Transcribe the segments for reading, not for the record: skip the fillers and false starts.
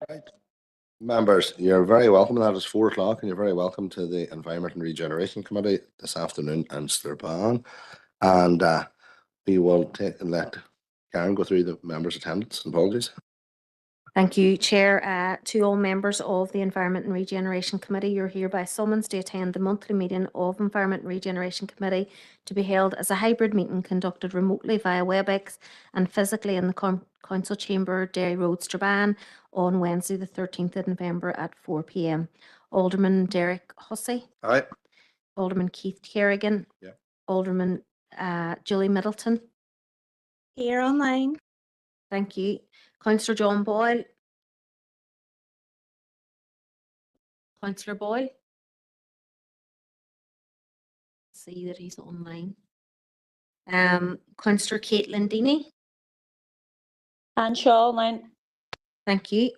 Right. Members, you're very welcome. That is 4 o'clock, and you're very welcome to the Environment and Regeneration Committee this afternoon in Stirban. And we will let Karen go through the members' attendance and apologies. Thank you, Chair. To all members of the Environment and Regeneration Committee, you're hereby summoned to attend the monthly meeting of Environment and Regeneration Committee to be held as a hybrid meeting conducted remotely via WebEx and physically in the Council Chamber, Derry Road, Strabane, on Wednesday the 13th of November at 4 p.m. Alderman Derek Hussey. Aye. Alderman Keith Kerrigan. Yeah. Alderman Julie Middleton. Here online. Thank you. Councillor John Boyle. Councillor Boyle. See that he's online. Councillor Caitlin Deeney. And Shaw online. Thank you.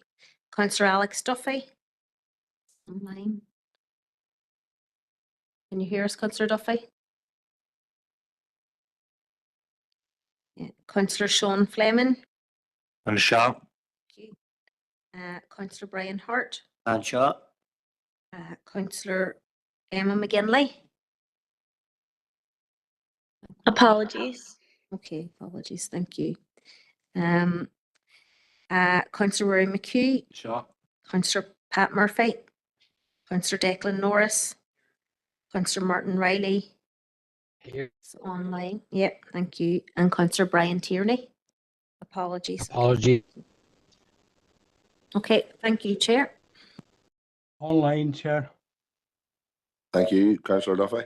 Councillor Alex Duffy. Online. Can you hear us, Councillor Duffy? Yeah. Councillor Sean Fleming. And Shaw. Thank you. Councillor Brian Hart. And Shaw. Councillor Emma McGinley. Apologies. Okay, apologies. Thank you. Councillor Rory McHugh. Shaw. Councillor Pat Murphy. Councillor Declan Norris. Councillor Martin Riley. Here. It's online. Yep, thank you. And Councillor Brian Tierney. Apologies. Apology. Okay, thank you, Chair. Online, Chair. Thank you, Councillor Duffy.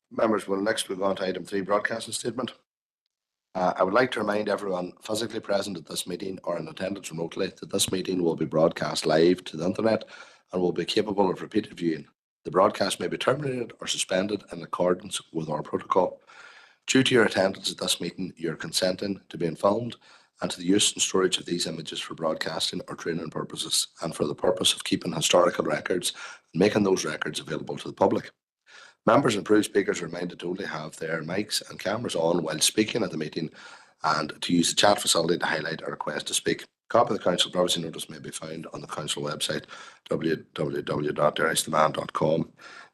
Members, we'll next move on to item 3, broadcasting statement. I would like to remind everyone physically present at this meeting or in attendance remotely that this meeting will be broadcast live to the internet and will be capable of repeated viewing. The broadcast may be terminated or suspended in accordance with our protocol. Due to your attendance at this meeting, you're consenting to being filmed and to the use and storage of these images for broadcasting or training purposes and for the purpose of keeping historical records and making those records available to the public. Members and approved speakers are reminded to only have their mics and cameras on while speaking at the meeting and to use the chat facility to highlight a request to speak. A copy of the council privacy notice may be found on the council website www.derrystrabane.com.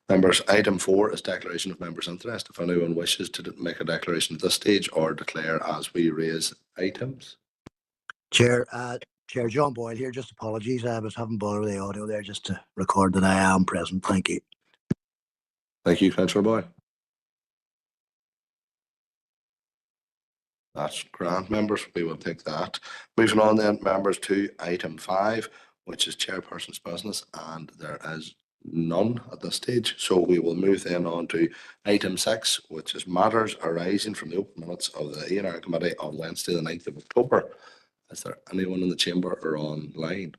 Members, item 4 is declaration of members' interest. If anyone wishes to make a declaration at this stage or declare as we raise items. Chair John Boyle here. Just apologies. I was having bother with the audio there just to record that I am present. Thank you. Thank you, Councillor Boyle. That's grand, members. We will take that. Moving on then, members, to item 5, which is chairperson's business, and there is none at this stage. So we will move then on to item 6, which is matters arising from the open minutes of the E&R Committee on Wednesday the 9th of October. Is there anyone in the chamber or online?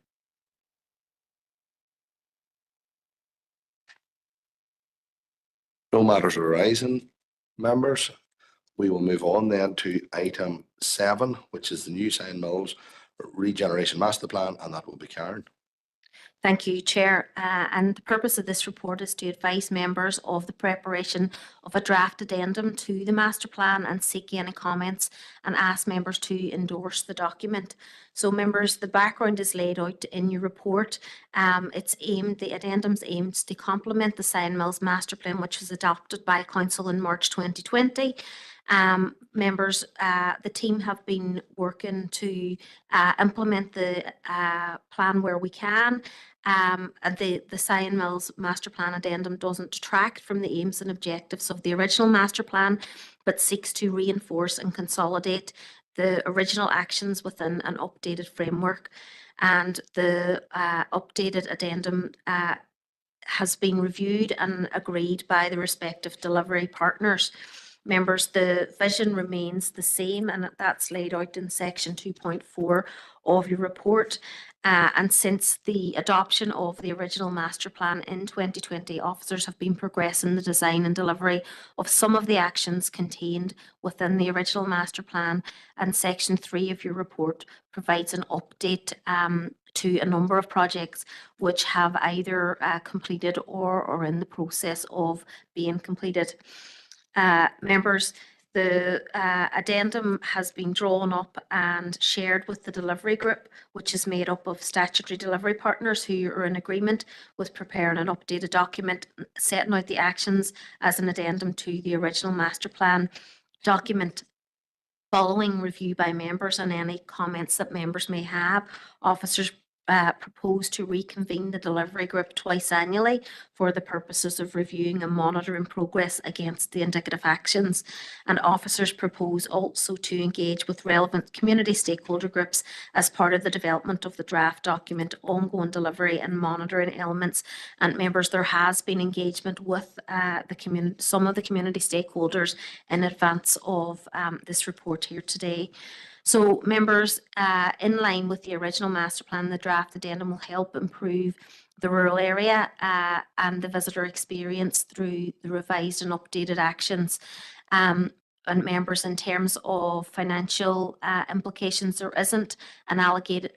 No matters arising, members. We will move on then to item 7, which is the New Sign Mills Regeneration Master Plan, and that will be Karen. Thank you, Chair. And the purpose of this report is to advise members of the preparation of a draft addendum to the master plan and seek any comments and ask members to endorse the document. So members, the background is laid out in your report. The addendum's aimed to complement the Sign Mills master plan, which was adopted by Council in March 2020. Members, the team have been working to implement the plan where we can. The Sign Mills master plan addendum doesn't detract from the aims and objectives of the original master plan, but seeks to reinforce and consolidate the original actions within an updated framework. And the updated addendum has been reviewed and agreed by the respective delivery partners. Members, the vision remains the same, and that's laid out in section 2.4 of your report. And since the adoption of the original master plan in 2020, officers have been progressing the design and delivery of some of the actions contained within the original master plan. And section 3 of your report provides an update to a number of projects which have either completed or are in the process of being completed. Members, The addendum has been drawn up and shared with the delivery group, which is made up of statutory delivery partners who are in agreement with preparing an updated document setting out the actions as an addendum to the original master plan document. Following review by members and any comments that members may have, officers propose to reconvene the delivery group twice annually for the purposes of reviewing and monitoring progress against the indicative actions. And officers propose also to engage with relevant community stakeholder groups as part of the development of the draft document, ongoing delivery and monitoring elements. And members, there has been engagement with some of the community stakeholders in advance of this report here today. So members, in line with the original master plan, the draft addendum will help improve the rural area and the visitor experience through the revised and updated actions. And members, in terms of financial implications, there isn't an allocated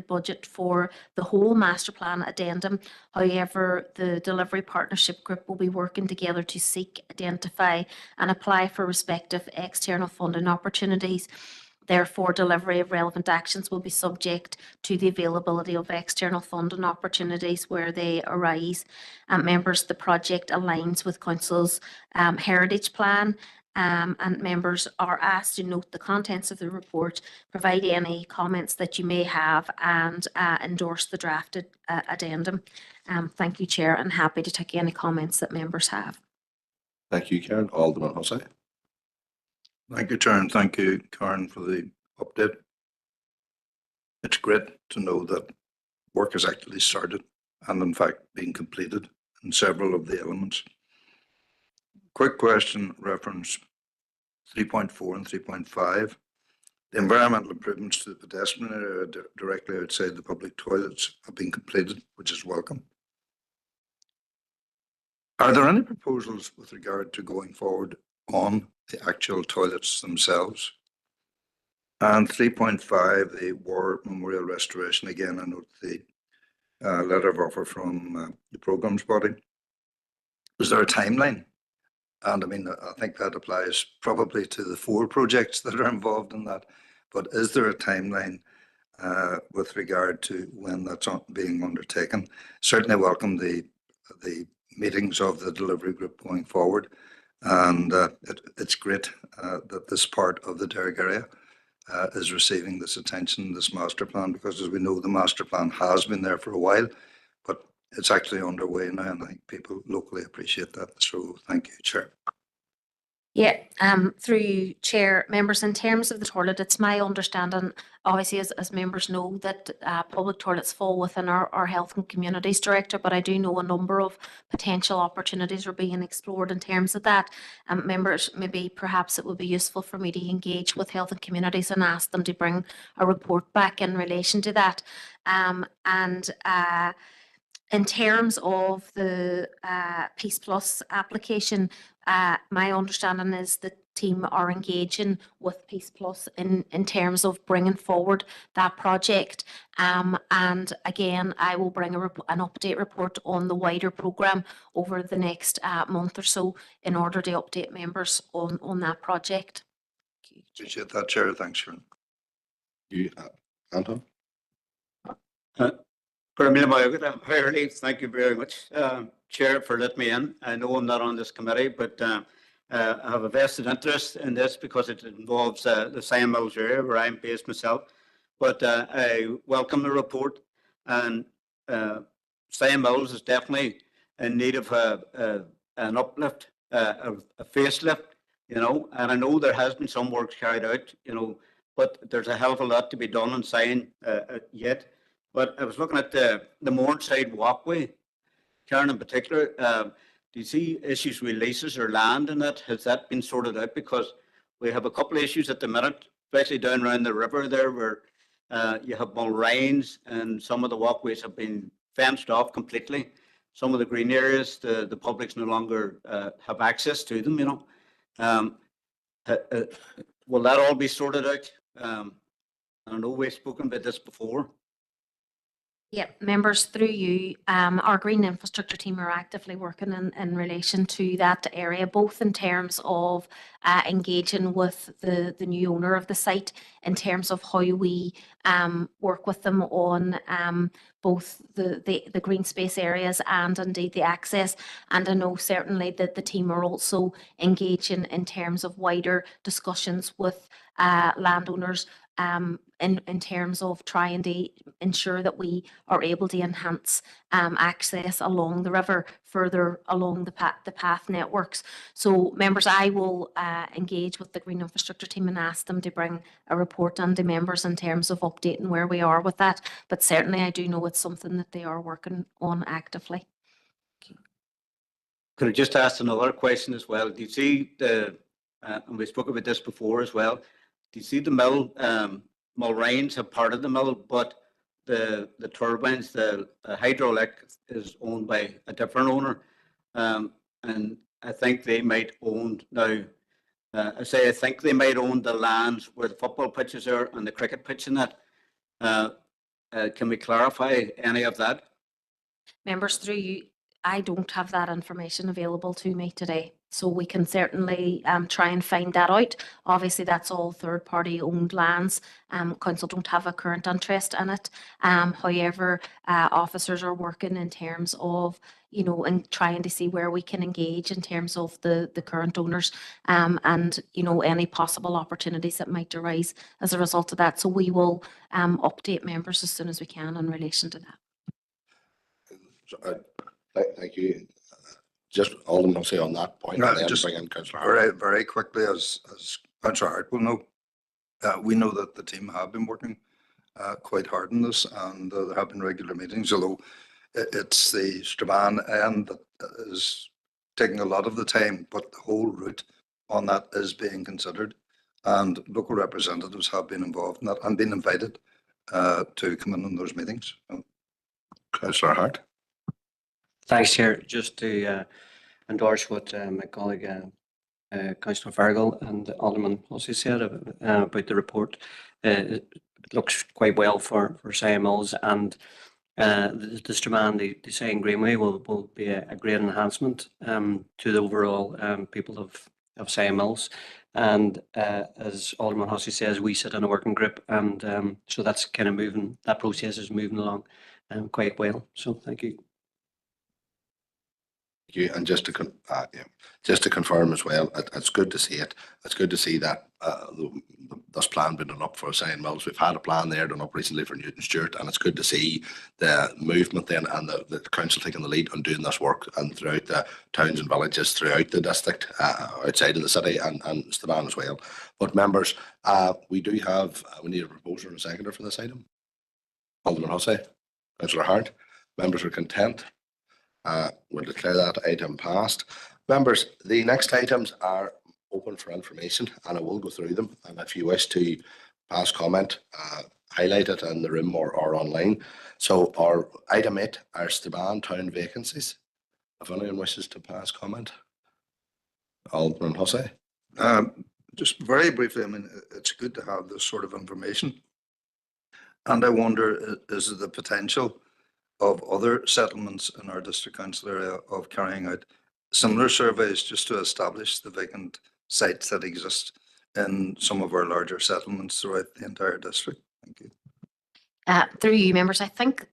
budget for the whole master plan addendum. However, the delivery partnership group will be working together to seek, identify and apply for respective external funding opportunities. Therefore, delivery of relevant actions will be subject to the availability of external funding opportunities where they arise. Members, the project aligns with Council's heritage plan, and members are asked to note the contents of the report, provide any comments that you may have, and endorse the drafted addendum. Thank you, Chair, and happy to take any comments that members have. Thank you, Karen. Alderman Hussey. Thank you, Chair, and thank you, Karen, for the update. It's great to know that work has actually started and, in fact, being completed in several of the elements. Quick question, reference 3.4 and 3.5. The environmental improvements to the pedestrian area directly outside the public toilets have been completed, which is welcome. Are there any proposals with regard to going forward on the actual toilets themselves? And 3.5, the War Memorial Restoration. Again, I note the letter of offer from the programmes body. Is there a timeline? And I mean, I think that applies probably to the 4 projects that are involved in that. But is there a timeline with regard to when that's being undertaken? Certainly welcome the meetings of the delivery group going forward. And it's great that this part of the Derg area is receiving this attention, this master plan, because as we know, the master plan has been there for a while, but it's actually underway now, and I think people locally appreciate that. So thank you, Chair. Yeah, through you, Chair, members, in terms of the toilet, it's my understanding, obviously, as members know, that public toilets fall within our Health and Communities Director, but I do know a number of potential opportunities are being explored in terms of that. Members, maybe perhaps it would be useful for me to engage with Health and Communities and ask them to bring a report back in relation to that. In terms of the Peace Plus application, my understanding is the team are engaging with Peace Plus in terms of bringing forward that project. And again, I will bring an update report on the wider programme over the next month or so in order to update members on that project. Appreciate that, Chair. Thanks, Sharon. You, Anton. Thank you very much, Chair, for letting me in. I know I'm not on this committee, but I have a vested interest in this because it involves the Cyan Mills area where I'm based myself. But I welcome the report, and Cyan Mills is definitely in need of an uplift, a facelift, and I know there has been some work carried out, but there's a hell of a lot to be done in Cyan yet. But I was looking at the Mornside walkway, Karen in particular. Do you see issues with leases or land in that? Has that been sorted out? Because we have a couple of issues at the minute, especially down around the river there, where you have mulrains and some of the walkways have been fenced off completely. Some of the green areas, the public's no longer have access to them, Will that all be sorted out? I know we've spoken about this before. Yeah, members, through you, our green infrastructure team are actively working in relation to that area, both in terms of engaging with the new owner of the site, in terms of how we work with them on both the green space areas and indeed the access. And I know certainly that the team are also engaging in terms of wider discussions with landowners in terms of trying to ensure that we are able to enhance access along the river, further along the path networks. So members, I will engage with the green infrastructure team and ask them to bring a report on to members in terms of updating where we are with that. But certainly I do know it's something that they are working on actively. Could I just ask another question as well? Do you see and we spoke about this before as well, do you see the mill, Mulrains have part of the mill, but the turbines, the hydraulic is owned by a different owner. And I think they might own now, I think they might own the lands where the football pitches are and the cricket pitch and that. Can we clarify any of that? Members, through you, I don't have that information available to me today. So we can certainly try and find that out. Obviously, that's all third-party owned lands. Council don't have a current interest in it. However, officers are working in terms of, you know, and trying to see where we can engage in terms of the current owners and, you know, any possible opportunities that might arise as a result of that. So we will update members as soon as we can in relation to that. So, thank you. Just Alderman Hussey on that point, and then Just bring in Councillor Hart. very, very quickly, as Councillor Hart will know, we know that the team have been working quite hard on this, and there have been regular meetings, although it's the Strabane end that is taking a lot of the time, but the whole route on that is being considered, and local representatives have been involved in that and been invited to come in on those meetings. Councillor Hart. Thanks, Chair. Just to endorse what my colleague Councillor Farrell and Alderman Hussey said about the report. It looks quite well for Siam Mills, and the Strabane, the Siam Greenway will be a great enhancement to the overall people of Siam Mills. And as Alderman Hussey says, we sit in a working group, and so that's kind of moving, that process is moving along quite well. So thank you. You, and just to confirm as well, it's good to see it. It's good to see that this plan been done up for Siam Mills. We've had a plan there done up recently for Newton Stewart, and it's good to see the movement then and the council taking the lead on doing this work and throughout the towns and villages throughout the district, outside of the city and Strabane as well. But members, we need a proposer and a seconder for this item. Alderman Hussey, Councillor Hart, members are content. We'll declare that item passed. Members, the next items are open for information, and I will go through them. And if you wish to pass comment, highlight it in the room or online. So our item 8 are Strabane town vacancies. If anyone wishes to pass comment, Alderman Hussey. Just very briefly, I mean, it's good to have this sort of information. And I wonder, is there the potential of other settlements in our district council area of carrying out similar surveys just to establish the vacant sites that exist in some of our larger settlements throughout the entire district? Thank you. Through you, members, I think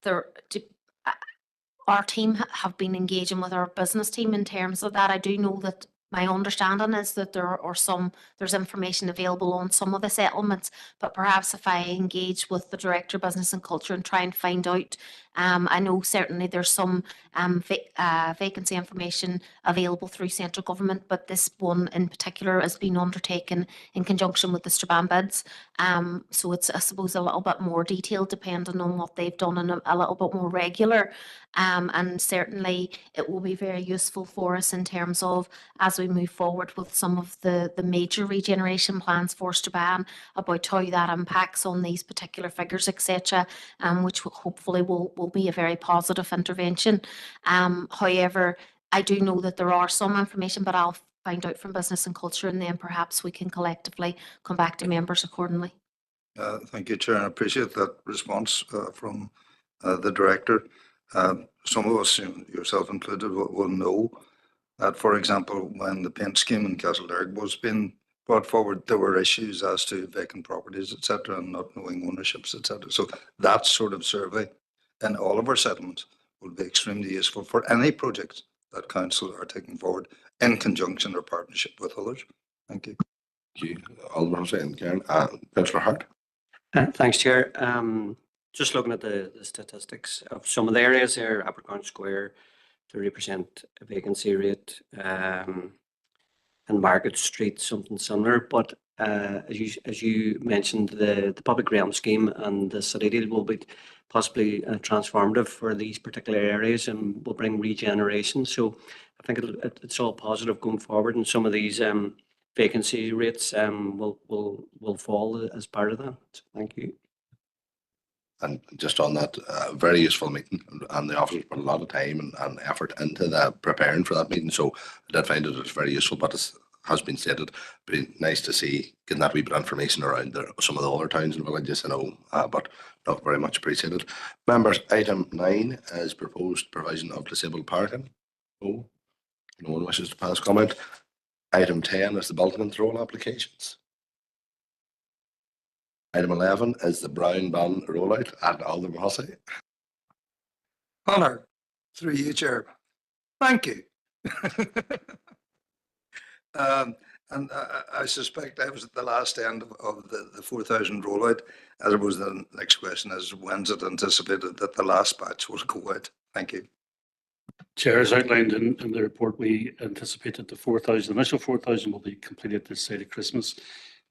our team have been engaging with our business team in terms of that. I do know that my understanding is that there's information available on some of the settlements, but perhaps if I engage with the Director of Business and Culture and try and find out, I know certainly there's some vacancy information available through central government, but this one in particular has been undertaken in conjunction with the Strabane bids. So it's, I suppose, a little bit more detailed depending on what they've done and a little bit more regular. And certainly it will be very useful for us in terms of, as we move forward with some of the major regeneration plans for Strabane, about how that impacts on these particular figures, etc., which hopefully will be a very positive intervention. However, I do know that there are some information, but I'll find out from Business and Culture, and then perhaps we can collectively come back to members accordingly. Thank you, Chair. I appreciate that response from the director. Some of us, yourself included, will know that, for example, when the paint scheme in Castleberg was being brought forward, there were issues as to vacant properties, etc., and not knowing ownerships, etc. So that sort of survey in all of our settlements will be extremely useful for any projects that council are taking forward in conjunction or partnership with others. Thank you. Thank you, Alderman Hussain and Karen. Councillor Hart. Thanks, Chair. Just looking at the statistics of some of the areas there, Abercorn Square, 30% vacancy rate, and Market Street, something similar. But as you mentioned, the public realm scheme and the city deal will be possibly transformative for these particular areas and will bring regeneration. So I think it's all positive going forward, and some of these vacancy rates will fall as part of that. So thank you. And just on that, very useful meeting, and the officers put a lot of time and effort into that, preparing for that meeting. So I did find it was very useful, but it has been stated, it'd be nice to see getting that wee bit of information around there, some of the other towns and villages, but not very much appreciated. Members, item 9 is proposed provision of disabled parking. No one wishes to pass comment. Item 10 is the building control applications. Item 11 is the brown bun rollout at Alderman Hussey. Connor, through you, Chair. Thank you. And I suspect I was at the last end of the 4,000 rollout. As it was, the next question is, when's it anticipated that the last batch will go out? Thank you. Chair, as outlined in the report, we anticipated the initial 4,000 will be completed this side of Christmas.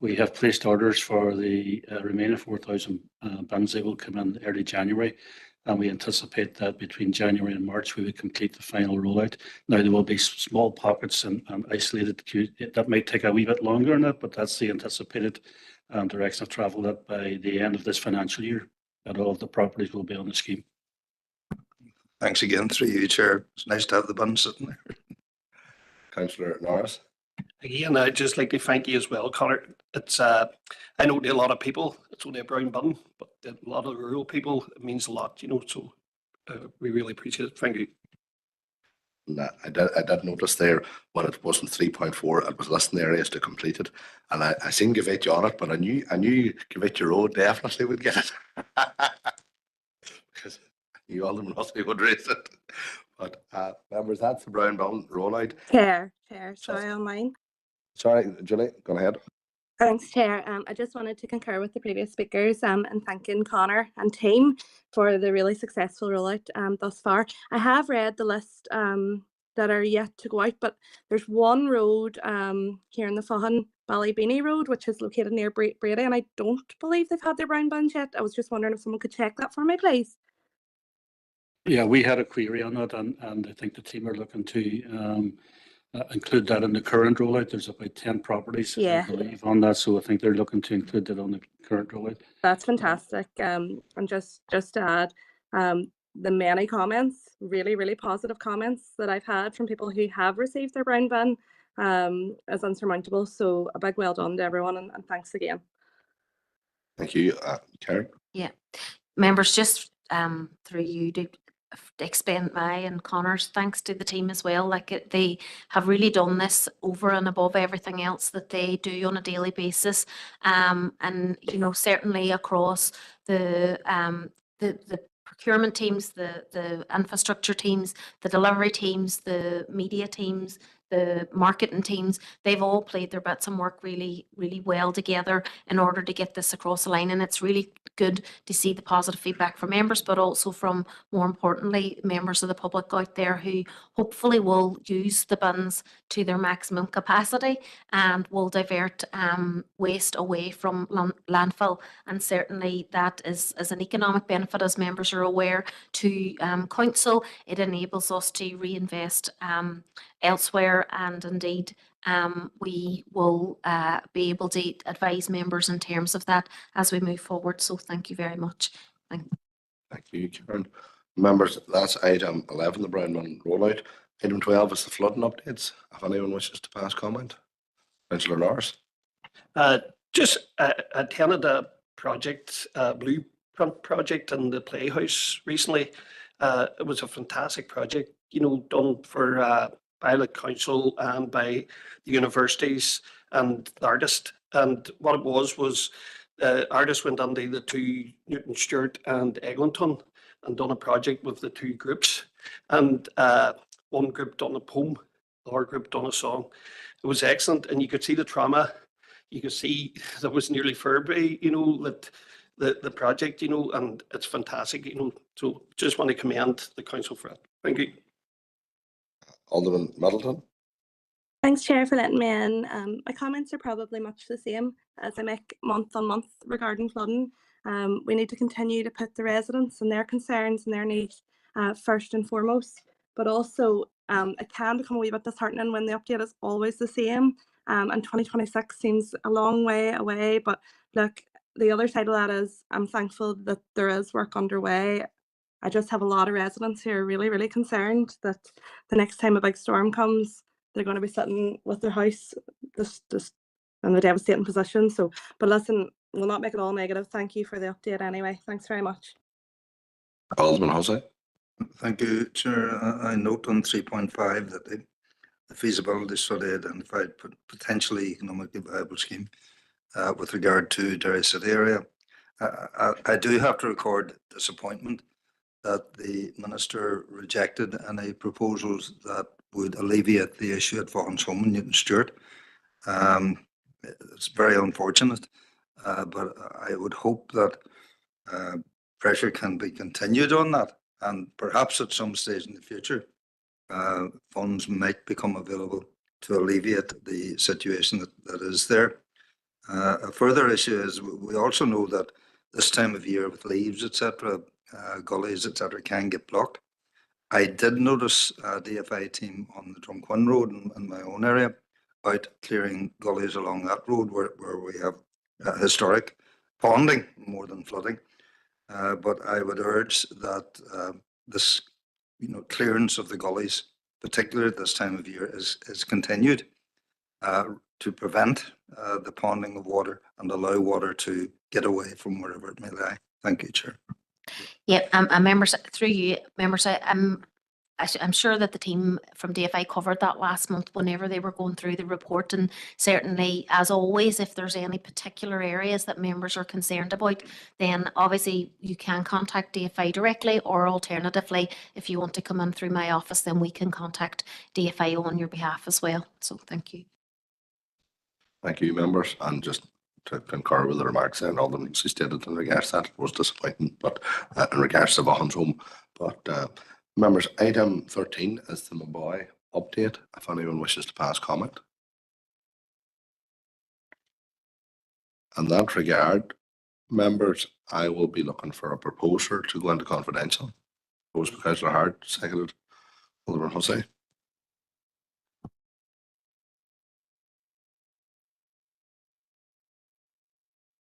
We have placed orders for the remaining 4,000 bins. They will come in early January, and we anticipate that between January and March we will complete the final rollout. Now, there will be small pockets and isolated queues. That might take a wee bit longer than that, but that's the anticipated direction of travel, that by the end of this financial year, that all of the properties will be on the scheme. Thanks again, through you, Chair. It's nice to have the bun sitting there. Councillor Norris. Again, I'd just like to thank you as well, Connor. It's I know to a lot of people it's only a brown bun, but a lot of rural people it means a lot, so we really appreciate it. Thank you. I did notice there when it wasn't 3.4, it was listing areas to complete it, and I seen Gavette on it, but I knew Gavette Road definitely would get it because you Alderman Hussey would raise it. But members, that's the brown bun rollout. Chair, sorry on mine. Sorry, Julie, go ahead. Thanks, Chair. I just wanted to concur with the previous speakers and thanking Connor and team for the really successful rollout thus far. I have read the list that are yet to go out, but there's one road here in the Faughan, Ballybeanie Road, which is located near Brady, and I don't believe they've had their brown buns yet. I was just wondering if someone could check that for me, please. Yeah, we had a query on that, and I think the team are looking to include that in the current rollout. There's about 10 properties, I believe, on that, so I think they're looking to include that on the current rollout. That's fantastic. And just to add, the many comments, really positive comments that I've had from people who have received their brown bin is unsurmountable. So a big well done to everyone, and thanks again. Thank you, Karen. Yeah, members, just through you to expand my and Connor's thanks to the team as well. Like they have really done this over and above everything else that they do on a daily basis, and certainly across the procurement teams, the infrastructure teams, the delivery teams, the media teams, the marketing teams, they've all played their bits and worked really well together in order to get this across the line. And it's really good to see the positive feedback from members, but also from, more importantly, members of the public out there who hopefully will use the bins to their maximum capacity and will divert waste away from landfill. And certainly that is an economic benefit, as members are aware, to council. It enables us to reinvest elsewhere, and indeed we will be able to advise members in terms of that as we move forward. So thank you very much. Thank you, Karen. Members, that's item 11, the brown bun rollout. Item 12 is the flooding updates. If anyone wishes to pass comment. Councillor Norris. Just attended a project, front project and the Playhouse recently. It was a fantastic project, you know, done for by the council and by the universities and the artist. And what it was artists went under the two, Newton Stewart and Eglinton, and done a project with the two groups. And one group done a poem, the other group done a song. It was excellent, and you could see the trauma. You could see there was nearly February, you know, that the project, you know, and it's fantastic, you know. So just want to commend the council for it. Thank you. Alderman Middleton. Thanks, Chair, for letting me in. My comments are probably much the same as I make month on month regarding flooding. We need to continue to put the residents and their concerns and their needs first and foremost, but also it can become a wee bit disheartening when the update is always the same, and 2026 seems a long way away. But look, the other side of that is I'm thankful that there is work underway. I just have a lot of residents who are really, really concerned that the next time a big storm comes, they're going to be sitting with their house just in a devastating position. So, but listen, we'll not make it all negative. Thank you for the update anyway. Thanks very much. Alderman Hussey. Thank you, Chair. I note on 3.5 that the feasibility study identified potentially economically viable scheme with regard to Derry City area. I do have to record disappointment that the Minister rejected any proposals that would alleviate the issue at Vaughan's Home in Newton Stewart. It's very unfortunate, but I would hope that pressure can be continued on that, and perhaps at some stage in the future, funds might become available to alleviate the situation that is there. A further issue is we also know that this time of year with leaves, etc., gullies, etc., can get blocked. I did notice a DFI team on the Drumquin Road in my own area out clearing gullies along that road where we have historic ponding more than flooding. But I would urge that this, you know, clearance of the gullies, particularly at this time of year, is continued to prevent the ponding of water and allow water to get away from wherever it may lie. Thank you, Chair. Yeah, members, through you, members, I'm sure that the team from DFI covered that last month whenever they were going through the report, and certainly, as always, if there's any particular areas that members are concerned about, then obviously you can contact DFI directly, or alternatively, if you want to come in through my office, then we can contact DFI on your behalf as well. So thank you. Thank you, members, and just to concur with the remarks and all the things he stated in regards to that, it was disappointing, but in regards to Vaughan's Home. But members, item 13 is the Maboy update, if anyone wishes to pass comment. In that regard, members, I will be looking for a proposer to go into confidential. Proposed by Councillor Hart, seconded Alderman Hussey.